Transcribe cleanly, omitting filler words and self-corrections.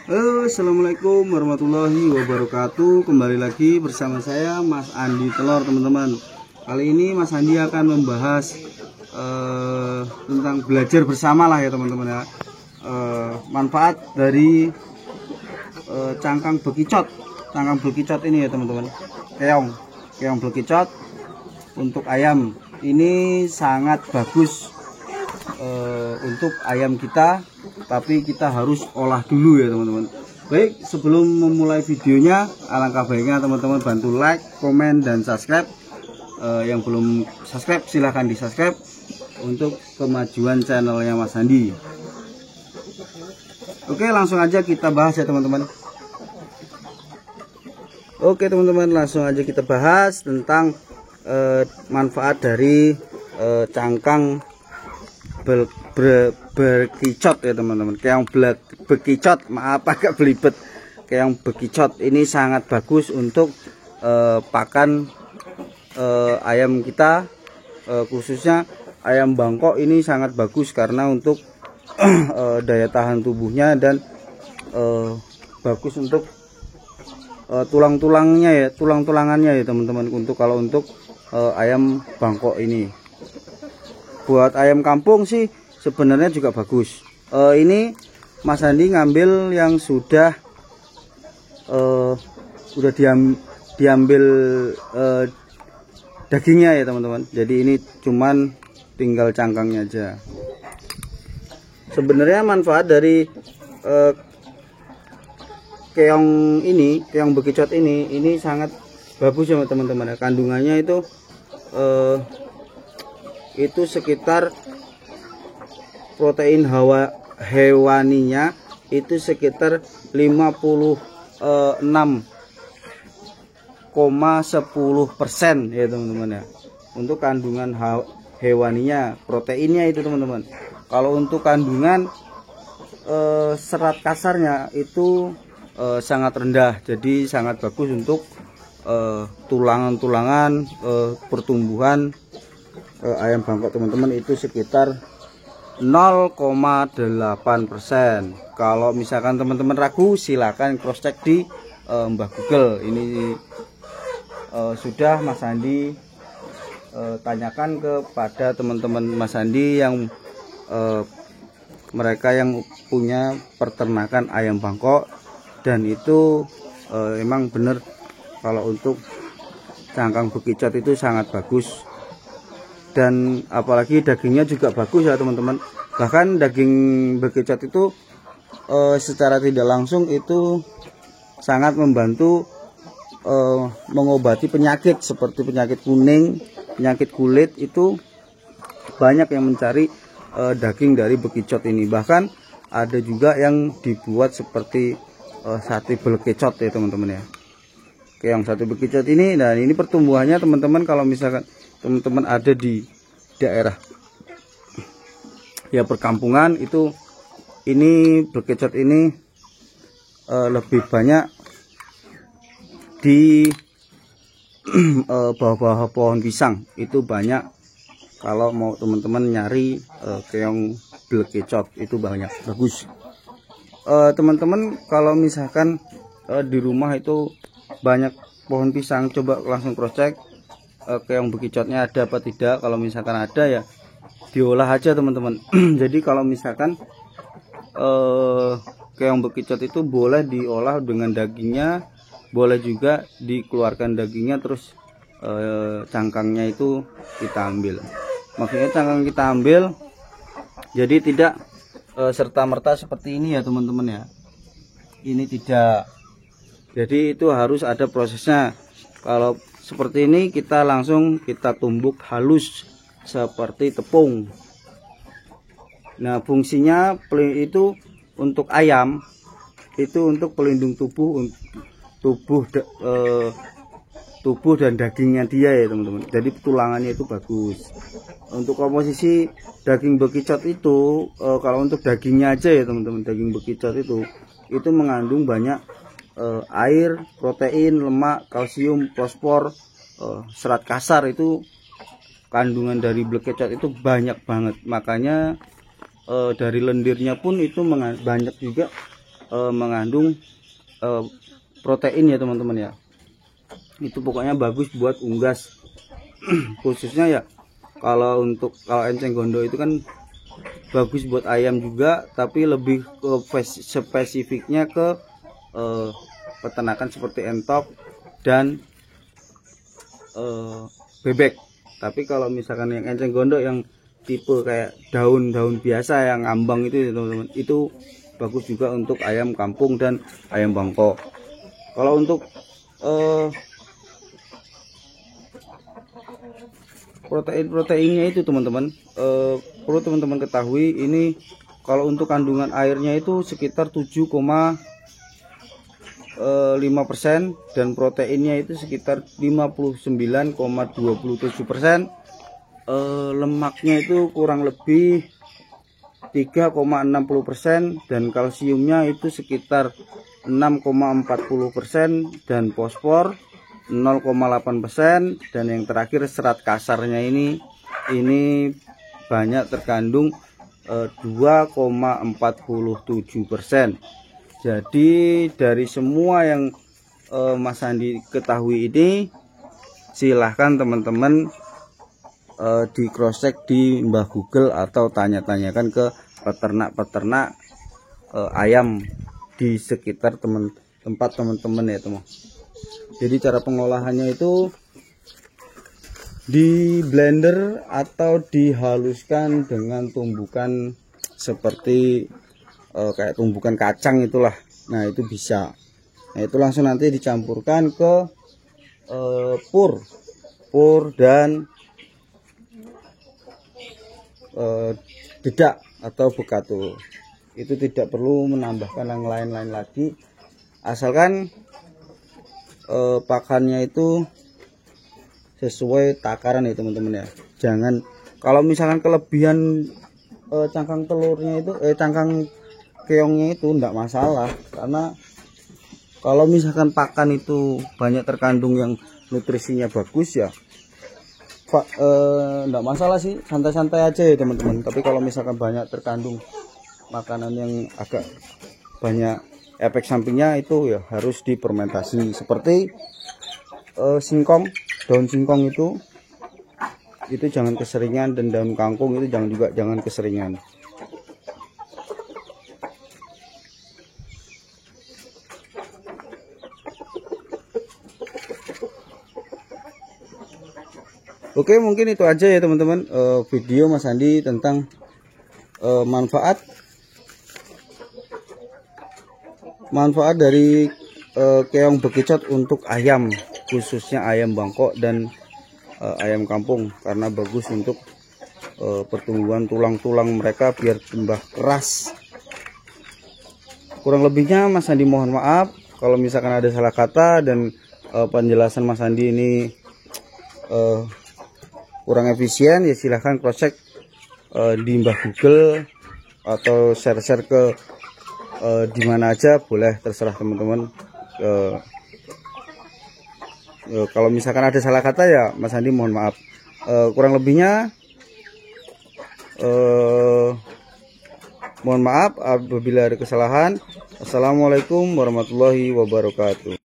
Assalamualaikum warahmatullahi wabarakatuh. Kembali lagi bersama saya Mas Andi Telur, teman-teman. Kali ini Mas Andi akan membahas tentang belajar bersama lah ya teman-teman ya. Manfaat dari cangkang bekicot. Cangkang bekicot ini ya teman-teman. Keong bekicot untuk ayam ini sangat bagus untuk ayam kita, tapi kita harus olah dulu ya teman-teman. Baik, sebelum memulai videonya, alangkah baiknya teman-teman bantu like, komen, dan subscribe. Yang belum subscribe silahkan di subscribe untuk kemajuan channelnya Mas Andi. Oke, langsung aja kita bahas ya teman-teman. Oke teman-teman, langsung aja kita bahas tentang manfaat dari cangkang bekicot ya teman-teman. Keong bekicot, maaf agak belibet. Keong bekicot ini sangat bagus untuk pakan ayam kita, khususnya ayam bangkok ini sangat bagus karena untuk daya tahan tubuhnya dan bagus untuk tulang-tulangannya ya teman-teman. Untuk kalau untuk ayam bangkok ini, buat ayam kampung sih sebenarnya juga bagus. Ini Mas Andi ngambil yang sudah diambil dagingnya ya teman-teman. Jadi ini cuman tinggal cangkangnya aja. Sebenarnya manfaat dari keong bekicot ini sangat bagus ya teman-teman. Kandungannya itu sekitar protein hewaninya itu sekitar 56,10% ya teman-teman ya. Untuk kandungan hewaninya, proteinnya itu teman-teman. Kalau untuk kandungan serat kasarnya itu sangat rendah, jadi sangat bagus untuk tulangan-tulangan, pertumbuhan ayam bangkok teman-teman itu sekitar 0,8%. Kalau misalkan teman-teman ragu, silakan cross check di Mbah Google. Ini sudah Mas Andi tanyakan kepada teman-teman Mas Andi yang mereka yang punya peternakan ayam bangkok, dan itu emang bener kalau untuk cangkang bekicot itu sangat bagus. Dan apalagi dagingnya juga bagus ya teman-teman. Bahkan daging bekicot itu secara tidak langsung itu sangat membantu mengobati penyakit seperti penyakit kuning, penyakit kulit. Itu banyak yang mencari daging dari bekicot ini. Bahkan ada juga yang dibuat seperti sate bekicot ya teman-teman ya. Keong sate bekicot ini, dan ini pertumbuhannya teman-teman, kalau misalkan teman-teman ada di daerah ya perkampungan, itu ini bekicot ini lebih banyak di bawah-bawah pohon pisang. Itu banyak kalau mau teman-teman nyari keong bekicot itu banyak bagus. Teman-teman kalau misalkan di rumah itu banyak pohon pisang, coba langsung cross check keong bekicotnya ada apa tidak. Kalau misalkan ada ya diolah aja teman-teman. Jadi kalau misalkan keong bekicot itu boleh diolah dengan dagingnya, boleh juga dikeluarkan dagingnya, terus cangkangnya itu kita ambil. Maksudnya cangkang kita ambil, jadi tidak serta-merta seperti ini ya teman-teman ya. Ini tidak, jadi itu harus ada prosesnya. Kalau seperti ini kita langsung kita tumbuk halus seperti tepung. Nah, fungsinya itu untuk ayam itu untuk pelindung tubuh dan dagingnya dia ya teman-teman. Jadi tulangannya itu bagus. Untuk komposisi daging bekicot itu kalau untuk dagingnya aja ya teman-teman, daging bekicot itu mengandung banyak air, protein, lemak, kalsium, fosfor, serat kasar. Itu kandungan dari bekicot itu banyak banget. Makanya dari lendirnya pun itu banyak juga mengandung protein ya teman-teman ya. Itu pokoknya bagus buat unggas. Khususnya ya kalau enceng gondok itu kan bagus buat ayam juga, tapi lebih ke spesifiknya ke peternakan seperti entok dan bebek. Tapi kalau misalkan yang enceng gondok yang tipe kayak daun-daun biasa yang ngambang itu teman-teman, itu bagus juga untuk ayam kampung dan ayam bangkok. Kalau untuk protein-proteinnya itu teman-teman, perlu teman-teman ketahui, ini kalau untuk kandungan airnya itu sekitar 7,5% dan proteinnya itu sekitar 59,27%. Lemaknya itu kurang lebih 3,60% dan kalsiumnya itu sekitar 6,40% dan fosfor 0,8%, dan yang terakhir serat kasarnya ini banyak terkandung 2,47%. Jadi dari semua yang Mas Andi ketahui ini, silahkan teman-teman di cross check di Mbah Google atau tanya-tanyakan ke peternak-peternak ayam di sekitar tempat teman-teman ya teman. Jadi cara pengolahannya itu di blender atau dihaluskan dengan tumbukan seperti kayak tumbukan kacang itulah. Nah itu bisa. Nah itu langsung nanti dicampurkan ke pur dan dedak atau bekatul. Itu tidak perlu menambahkan yang lain-lain lagi, asalkan pakannya itu sesuai takaran ya teman-teman ya. Jangan kalau misalkan kelebihan cangkang telurnya itu cangkang keongnya itu enggak masalah, karena kalau misalkan pakan itu banyak terkandung yang nutrisinya bagus ya enggak masalah sih, santai-santai aja ya teman-teman. Tapi kalau misalkan banyak terkandung makanan yang agak banyak efek sampingnya, itu ya harus difermentasi seperti singkong, daun singkong itu jangan keseringan, dan daun kangkung itu jangan keseringan. Oke, mungkin itu aja ya teman-teman video Mas Andi tentang manfaat dari keong bekicot untuk ayam, khususnya ayam bangkok dan ayam kampung, karena bagus untuk pertumbuhan tulang-tulang mereka biar tambah keras. Kurang lebihnya Mas Andi mohon maaf kalau misalkan ada salah kata dan penjelasan Mas Andi ini kurang efisien, ya silahkan cross check di Mbah Google atau share-share ke di mana aja boleh, terserah teman-teman. Kalau misalkan ada salah kata ya Mas Andi mohon maaf. Kurang lebihnya mohon maaf apabila ada kesalahan. Assalamualaikum warahmatullahi wabarakatuh.